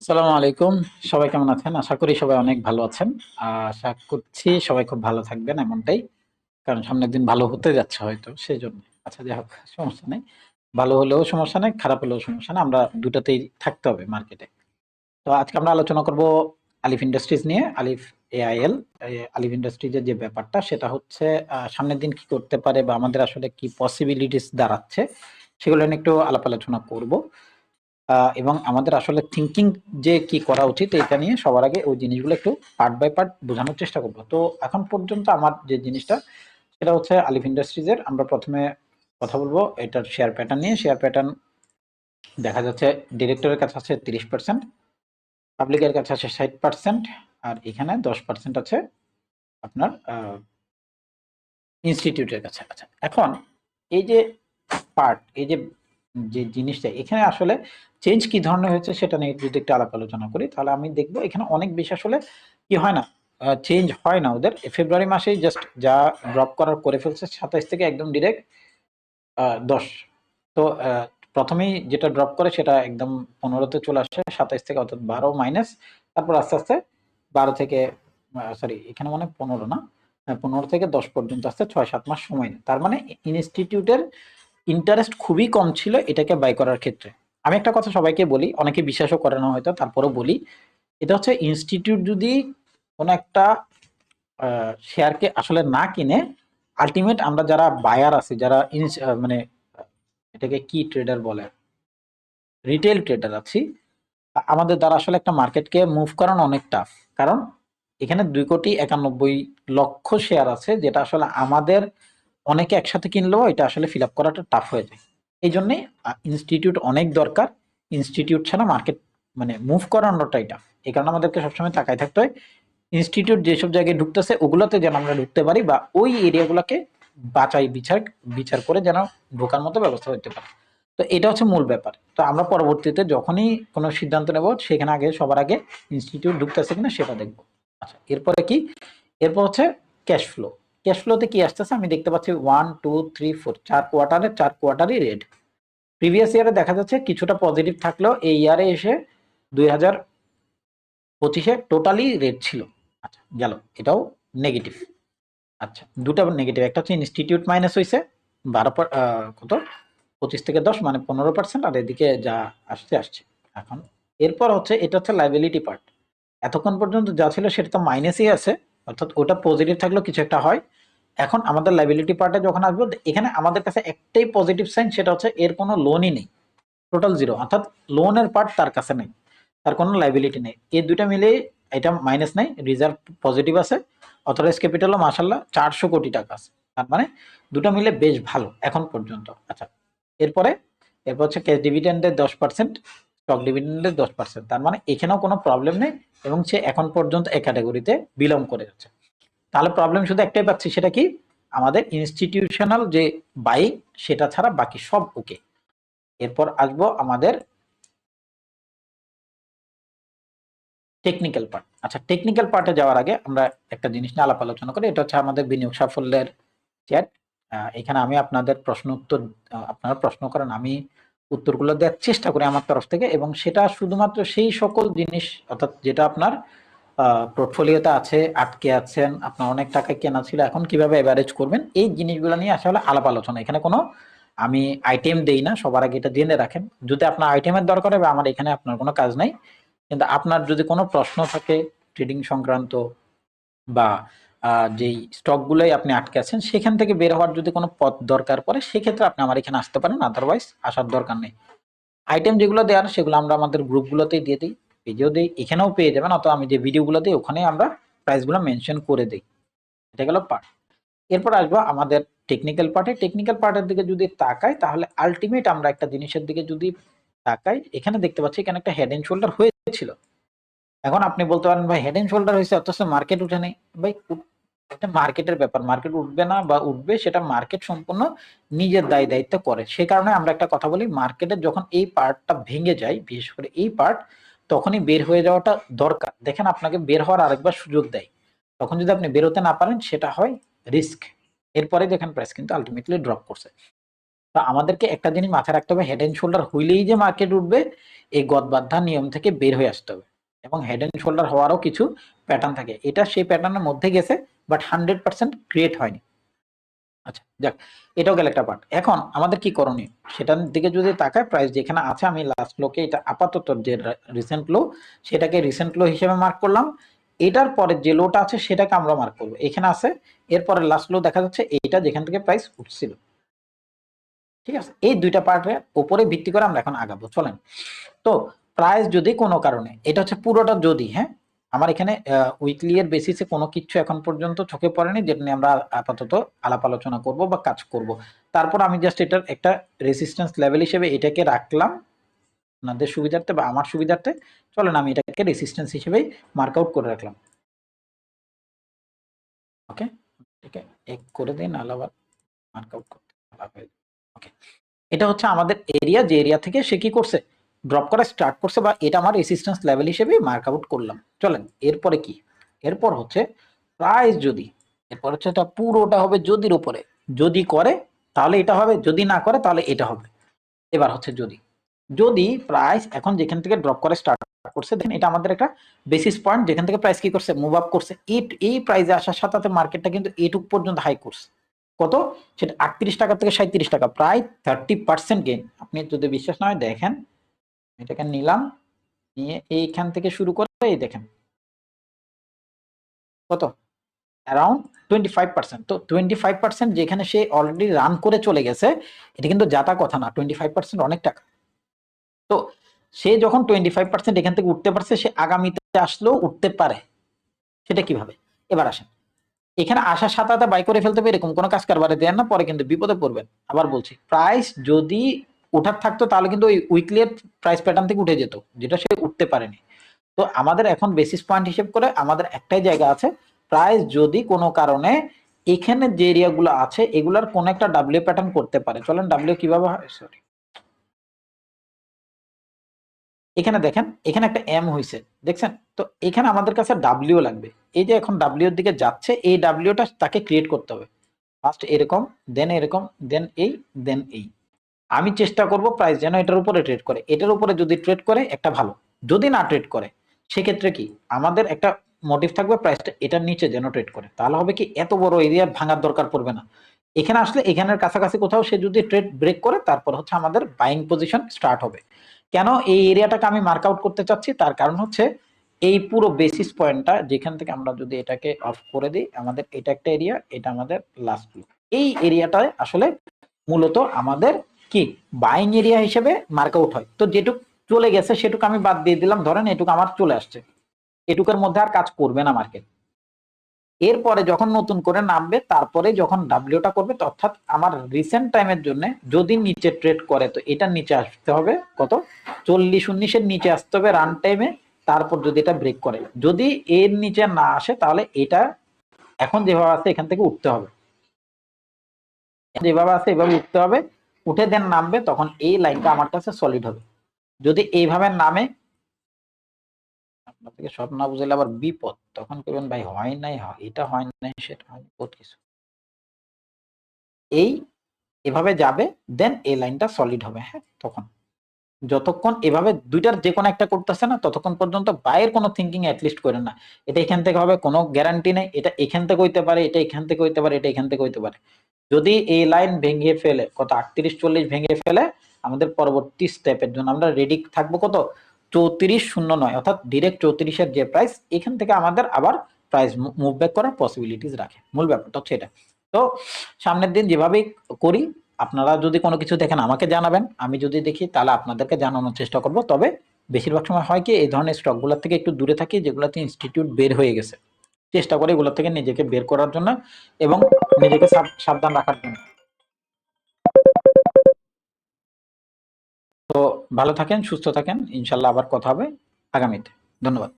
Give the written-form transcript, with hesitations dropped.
আসসালামু আলাইকুম। সবাই কেমন আছেন? আশা করি সবাই অনেক ভালো আছেন। আশা করছি সবাই খুব ভালো থাকবেন এমনটাই। কারণ সামনের দিন ভালো হতে যাচ্ছে হয়তো সেজন্য। আচ্ছা যাই হোক সমস্যা নাই। ভালো হলেও সমস্যা নাই, খারাপ হলেও সমস্যা নাই। আমরা দুটাতেই থাকতে হবে মার্কেটে। তো আজকে আমরা আলোচনা করব আলিফ ইন্ডাস্ট্রিজ নিয়ে। আলিফ এআইএল আলিফ ইন্ডাস্ট্রিজ এর যে ব্যাপারটা সেটা হচ্ছে সামনের দিন কি করতে পারে বা আমাদের আসলে কি পসিবিলিটিস দাঁড়াচ্ছে সেগুলো নিয়ে একটু আলাপ আলোচনা করব। এবং আমাদের আসলে থিংকিং যে কি করা উচিত এটা নিয়ে সবার আগে ওই জিনিসগুলো একটু পার্ট বাই পার্ট বোঝানোর চেষ্টা করব। তো এখন পর্যন্ত আমার যে জিনিসটা সেটা হচ্ছে আলিফ ইন্ডাস্ট্রিজ এর আমরা প্রথমে কথা বলবো এটার শেয়ার প্যাটার্ন নিয়ে। শেয়ার প্যাটার্ন দেখা যাচ্ছে ডিরেক্টরের কাছে আছে 30%, পাবলিকের কাছে আছে 60%, আর এখানে 10% আছে আপনার ইনস্টিটিউটের কাছে। আচ্ছা এখন এই যে পার্ট এই যে যে জিনিসটা এখানে আসলে চেঞ্জ কি ধরনের হয়েছে সেটা নিয়ে যদি একটু আলাপ আলোচনা করি তাহলে আমি দেখবো এখানে অনেক বেশি আসলে কি হয় না, চেঞ্জ হয় না ওদের। ফেব্রুয়ারি মাসেই জাস্ট যা ড্রপ করার করে ফেলছে 27 থেকে একদম ডিরেক্ট 10। তো প্রথমেই যেটা ড্রপ করে সেটা একদম 15-তে চলে আসছে 27 থেকে, অর্থাৎ 12 মাইনাস, তারপর আস্তে আস্তে 12 থেকে সরি এখানে মানে 15 না, 15 থেকে 10 পর্যন্ত আসতে 6-7 মাস সময় নেয়। তার মানে ইনস্টিটিউটের ইন্টারেস্ট খুবই কম ছিল এটাকে বাই করার ক্ষেত্রে। আমি একটা কথা সবাইকে বলি, অনেকে বিশ্বাসও করে না হয়তো, তারপরেও বলি, এটা হচ্ছে ইনস্টিটিউট যদি কোনো একটা শেয়ারকে আসলে না কিনে, আলটিমেট আমরা যারা বায়ার আছি, যারা মানে এটাকে কি ট্রেডার বলে, রিটেল ট্রেডার আছি, আমাদের দ্বারা আসলে একটা মার্কেটকে মুভ করানো অনেক টাফ। কারণ এখানে 2,91,00,000 শেয়ার আছে যেটা আসলে আমাদের অনেকে একসাথে কিনলেও এটা আসলে ফিল আপ করাটা টাফ হয়ে যায়। এই জন্যই ইনস্টিটিউট অনেক দরকার। ইনস্টিটিউট ছাড়া মার্কেট মানে মুভ করানোটাই টাফ। এই কারণে আমাদেরকে সবসময় তাকায় থাকতে হয় ইনস্টিটিউট যেসব জায়গায় ঢুকতেছে ওগুলোতে যেন আমরা ঢুকতে পারি, বা ওই এরিয়াগুলোকে বাছাই বিচার বিচার করে যেন ঢোকার মতো ব্যবস্থা হতে পারে। তো এটা হচ্ছে মূল ব্যাপার। তো আমরা পরবর্তীতে যখনই কোনো সিদ্ধান্ত নেব সেখানে আগে সবার আগে ইনস্টিটিউট ঢুকতেছে কিনা সেটা দেখবো। আচ্ছা এরপরে কি, এরপর হচ্ছে ক্যাশ ফ্লো। ক্যাশ ফ্লোতে কি আসতেছে আমি দেখতে পাচ্ছি 1 2 3 4 চার কোয়ার্টারই রেড। প্রিভিয়াস ইয়ারে দেখা যাচ্ছে কিছুটা পজিটিভ থাকলেও এই ইয়ারে এসে 2025-এ টোটালি রেড ছিল। আচ্ছা গেল, এটাও নেগেটিভ। আচ্ছা দুটা নেগেটিভ, একটা হচ্ছে ইনস্টিটিউট মাইনাস হয়েছে 12 কত 25 থেকে 10 মানে 15%, আর এদিকে যা আসছে আসছে। এখন এরপর হচ্ছে এটা হচ্ছে লাইবিলিটি পার্ট। এতক্ষণ পর্যন্ত যা ছিল সেটা তো মাইনাসই আছে, অর্থাৎ ওটা পজিটিভ থাকলেও কিছু একটা হয়। এখন আমাদের লাইবিলিটি পার্টে যখন আসবো এখানে আমাদের কাছে একটাই পজিটিভ সাইন, সেটা হচ্ছে এর কোনো লোনই নেই, টোটাল জিরো, অর্থাৎ লোনের পার্ট তার কাছে নেই, তার কোনো লাইবিলিটি নেই। এই দুইটা মিলে এটা মাইনাস নাই, রিজার্ভ পজিটিভ আছে, অথরাইজ ক্যাপিটালও মাশাআল্লাহ 400 কোটি টাকা আছে। তার মানে দুটো মিলে বেশ ভালো এখন পর্যন্ত। আচ্ছা এরপরে এরপর হচ্ছে ক্যাশ ডিভিডেন্ডের 10%, স্টক ডিভিডেন্ডের 10%, তার মানে এখানেও কোনো প্রবলেম নেই এবং সে এখন পর্যন্ত এই ক্যাটাগরিতে বিলং করে যাচ্ছে। তাহলে প্রবলেম শুধু একটাই পাচ্ছি, সেটা কি আমাদের ইনস্টিটিউশনাল যে বাই সেটা ছাড়া বাকি সব ওকে। এরপর আসবো আমাদের টেকনিক্যাল পার্ট। আচ্ছা টেকনিক্যাল পার্টে যাওয়ার আগে আমরা একটা জিনিস নিয়ে আলাপ আলোচনা করি, এটা হচ্ছে আমাদের বিনিয়োগ সাফল্যের চ্যাট। এখানে আমি আপনাদের প্রশ্ন উত্তর, আপনারা প্রশ্ন করেন, আমি উত্তরগুলো দেওয়ার চেষ্টা করি আমার তরফ থেকে, এবং সেটা শুধুমাত্র সেই সকল জিনিস, অর্থাৎ যেটা আপনার পোর্টফোলিওতে আছে, আটকে আছেন, আপনার অনেক টাকায় কেনা ছিল, এখন কিভাবে এভারেজ করবেন, এই জিনিসগুলো নিয়ে আসলে আলাপ আলোচনা। এখানে কোনো আমি আইটেম দেই না, সবার আগে এটা জেনে রাখেন। যদি আপনার আইটেমের দরকার হবে আমার এখানে আপনার কোনো কাজ নাই, কিন্তু আপনার যদি কোনো প্রশ্ন থাকে ট্রেডিং সংক্রান্ত বা যেই স্টকগুলোই আপনি আটকে আছেন সেখান থেকে বের হওয়ার যদি কোনো পথ দরকার পড়ে সেক্ষেত্রে আপনি আমার এখানে আসতে পারেন, আদারওয়াইজ আসার দরকার নেই। আইটেম যেগুলো দেওয়ার সেগুলো আমরা আমাদের গ্রুপগুলোতেই দিয়ে দিই, পেজেও দিই, এখানেও পেয়ে যাবেন, অথবা আমি যে ভিডিওগুলো দিই ওখানে আমরা প্রাইসগুলো মেনশন করে দিই। এটা গেল পার্ট। এরপর আসবো আমাদের টেকনিক্যাল পার্টে। টেকনিক্যাল পার্টের দিকে যদি তাকাই তাহলে আলটিমেট আমরা একটা জিনিসের দিকে যদি তাকাই, এখানে দেখতে পাচ্ছি এখানে একটা হেড এন্ড শোল্ডার হয়েছিল। এখন আপনি বলতে পারেন ভাই হেড এন্ড শোল্ডার হয়েছে অথচ মার্কেট উঠে নেই। ভাই এটা মার্কেটের ব্যাপার, মার্কেট উঠবে না বা উঠবে সেটা মার্কেট সম্পূর্ণ নিজের দায় দায়িত্ব করে। সে কারণে আমরা একটা কথা বলি, মার্কেটের যখন এই পার্টটা ভেঙে যায়, বিশেষ করে এই পার্ট, তখনই বের হয়ে যাওয়াটা দরকার। দেখেন আপনাকে বের হওয়ার আরেকবার সুযোগ দেয়, তখন যদি আপনি বেরোতে না পারেন সেটা হয় রিস্ক। এরপরে দেখেন প্রাইস কিন্তু আলটিমেটলি ড্রপ করছে। তো আমাদেরকে একটা জিনিস মাথায় রাখতে হবে, হেড এন্ড শোল্ডার হইলেই যে মার্কেট উঠবে এই গদবাধ্যা নিয়ম থেকে বের হয়ে আসতে হবে। এবং হেড এন্ড শোল্ডার হওয়ারও কিছু প্যাটার্ন থাকে, এটা সেই প্যাটার্নের মধ্যে গেছে বাট 100% ক্রিয়েট হয়নি। আচ্ছা যাক, এটাও গেল একটা পার্ট। এখন আমাদের কি করণীয় সেটার দিকে যদি তাকায়, প্রাইস যেখানে আছে আমি লাস্ট লোকে এটা আপাতত যে রিসেন্ট লো সেটাকে রিসেন্ট লো হিসেবে মার্ক করলাম। এটার পরে যে লোটা আছে সেটাকে আমরা মার্ক করবো, এখানে আছে। এরপরে লাস্ট লো দেখা যাচ্ছে এইটা যেখান থেকে প্রাইস উঠছিল। ঠিক আছে, এই দুইটা পার্টের উপরে ভিত্তি করে আমরা এখন আগাবো, চলেন। তো প্রাইস যদি কোনো কারণে, এটা হচ্ছে পুরোটা যদি, হ্যাঁ আমার এখানে উইকলি এর বেসিসে কোনো কিছু এখন পর্যন্ত চোখে পড়েনি যেটা নিয়ে আমরা আপাতত আলাপ আলোচনা করব বা কাজ করব। তারপর আমি জাস্ট এটার একটা রেসিস্ট্যান্স লেভেল হিসেবে এটাকে রাখলাম আপনাদের সুবিধার্থে বা আমার সুবিধার্থে। চলেন আমি এটাকে রেসিস্ট্যান্স হিসেবেই মার্ক আউট করে রাখলাম। ওকে, এটাকে এক করে দিন, আলাদা মার্ক আউট করতে। ওকে, এটা হচ্ছে আমাদের এরিয়া, যে এরিয়া থেকে সে কি করছে, ড্রপ করা স্টার্ট করছে, বা এটা আমার রেসিস্ট্যান্স লেভেল হিসেবে মার্ক আউট করলাম। চলেন এরপরে কি, এরপর হচ্ছে প্রাইস যদি, এরপর হচ্ছে এটা পুরোটা হবে যদির উপরে, যদি করে তাহলে এটা হবে, যদি না করে তাহলে এটা হবে। এবার হচ্ছে যদি, যদি প্রাইস এখন যেখান থেকে ড্রপ করে স্টার্ট করছে, দেখেন এটা আমাদের একটা বেসিস পয়েন্ট যেখান থেকে প্রাইস কি করছে, মুভ আপ করছে। এই প্রাইসে আসার সাথে সাথে মার্কেটটা কিন্তু এইটুক পর্যন্ত হাই করছে। কত, সেটা 38 টাকা থেকে 37 টাকা, প্রায় 30% গেইন। আপনি যদি বিশ্বাস না হয় দেখেন, এটাকে নিলাম, নিয়ে এইখান থেকে শুরু করে এই দেখেন কত, অ্যারাউন্ড 25%। তো 25% যেখানে সে অলরেডি রান করে চলে গেছে, এটা কিন্তু যাতা কথা না, 25% অনেক টাকা। তো সে যখন 25% এখান থেকে উঠতে পারছে, সে আগামীতে আসলেও উঠতে পারে। সেটা কিভাবে, এবার আসেন। এখানে আসার সাথে সাথে বাই করে ফেলতে হবে এরকম কোনো কাজ কারবারে দেন না, পরে কিন্তু বিপদে পড়বেন। আবার বলছি, প্রাইস যদি ওঠার থাকতো তাহলে কিন্তু ওই উইকলি এর প্রাইস প্যাটার্ন থেকে উঠে যেত, যেটা সে উঠতে পারেনি। তো আমাদের এখন বেসিস পয়েন্ট হিসেব করে আমাদের একটাই জায়গা আছে, প্রাইস যদি কোনো কারণে এখানে যে এরিয়াগুলো আছে এগুলার কোন একটা ডাব্লিউ প্যাটার্ন করতে পারে। চলেন ডাব্লিউ কিভাবে হয়, সরি, এখানে দেখেন, এখানে একটা এম হয়েছে দেখছেন, তো এখানে আমাদের কাছে ডাব্লিউ লাগবে। এই যে এখন ডাব্লিউ এর দিকে যাচ্ছে, এই ডাব্লিউটা তাকে ক্রিয়েট করতে হবে। ফার্স্ট এরকম, দেন এরকম, দেন এই, দেন এই। আমি চেষ্টা করব প্রাইস যেন এটার উপরে ট্রেড করে, এটার উপরে যদি ট্রেড করে একটা ভালো, যদি না ট্রেড করে সেক্ষেত্রে কি আমাদের একটা মোটিভ থাকবে প্রাইসটা এটার নিচে যেন ট্রেড করে। তাহলে হবে কি, এত বড় এরিয়া ভাঙার দরকার পড়বে না। এখানে আসলে এখানের কাছাকাছি কোথাও সে যদি ট্রেড ব্রেক করে, তারপর হচ্ছে আমাদের বাইং পজিশন স্টার্ট হবে। কেন এই এরিয়াটাকে আমি মার্ক আউট করতে চাচ্ছি, তার কারণ হচ্ছে এই পুরো বেসিস পয়েন্টটা যেখান থেকে আমরা যদি এটাকে অফ করে দিই, আমাদের এটা একটা এরিয়া, এটা আমাদের লাস্ট, এই এরিয়াটায় আসলে মূলত আমাদের কি বাইং এরিয়া হিসেবে মার্ক আউট হয়। তো যেটুক চলে গেছে সেটুকু আমি বাদ দিয়ে দিলাম, ধরেন এটুকু আমার চলে আসছে, এটুকের মধ্যে আর কাজ করবে না মার্কেট। এরপরে যখন নতুন করে নামবে, তারপরে যখন ডাব্লিউটা করবে, অর্থাৎ আমার রিসেন্ট টাইমের জন্য যদি নিচে ট্রেড করে, তো এটার নিচে আসতে হবে কত, 40-19 এর নিচে আসতে হবে রান টাইমে। তারপর যদি এটা ব্রেক করে, যদি এর নিচে না আসে তাহলে এটা এখন যেভাবে আছে এখান থেকে উঠতে হবে, যেভাবে আছে এভাবে উঠতে হবে, উঠে দেন নামবে, তখন এই লাইনটা আমার কাছে সলিড হবে। যদি এইভাবে নামে, আপনার থেকে সব না বুঝলে আবার বিপদ, তখন করবেন ভাই হয় নাই, এটা হয় নাই, সেটা হয় বহুত কিছু। এই এভাবে যাবে, দেন এই লাইনটা সলিড হবে। হ্যাঁ, তখন যতক্ষণ এভাবে দুইটার যে কোনো একটা করতেছে না, ততক্ষণ পর্যন্ত বাইরের কোনো থিঙ্কিং অ্যাটলিস্ট করেন না। এটা এখান থেকে হবে কোনো গ্যারান্টি নেই, এটা এখান থেকে হইতে পারে, এটা এখান থেকে হইতে পারে, এটা এখান থেকে হইতে পারে। যদি এই লাইন ভেঙে ফেলে, কত 38-40 ভেঙে ফেলে, আমাদের পরবর্তী স্টেপের জন্য আমরা রেডি থাকবো কত, 3409, অর্থাৎ ডিরেক্ট 34-এর যে প্রাইস, এখান থেকে আমাদের আবার প্রাইস মুভ ব্যাক করার পসিবিলিটিস রাখে। মূল ব্যাপারটা হচ্ছে এটা। তো সামনের দিন যেভাবেই করি, আপনারা যদি কোনো কিছু দেখেন আমাকে জানাবেন, আমি যদি দেখি তাহলে আপনাদেরকে জানানোর চেষ্টা করব। তবে বেশিরভাগ সময় হয় কি, এই ধরনের স্টকগুলোর থেকে একটু দূরে থাকি, যেগুলোতে ইনস্টিটিউট বের হয়ে গেছে, চেষ্টা করি এগুলো থেকে নিজেকে বের করার জন্য এবং নিজেকে সাবধান রাখার জন্য। তো ভালো থাকেন, সুস্থ থাকেন, ইনশাল্লাহ আবার কথা হবে আগামীতে। ধন্যবাদ।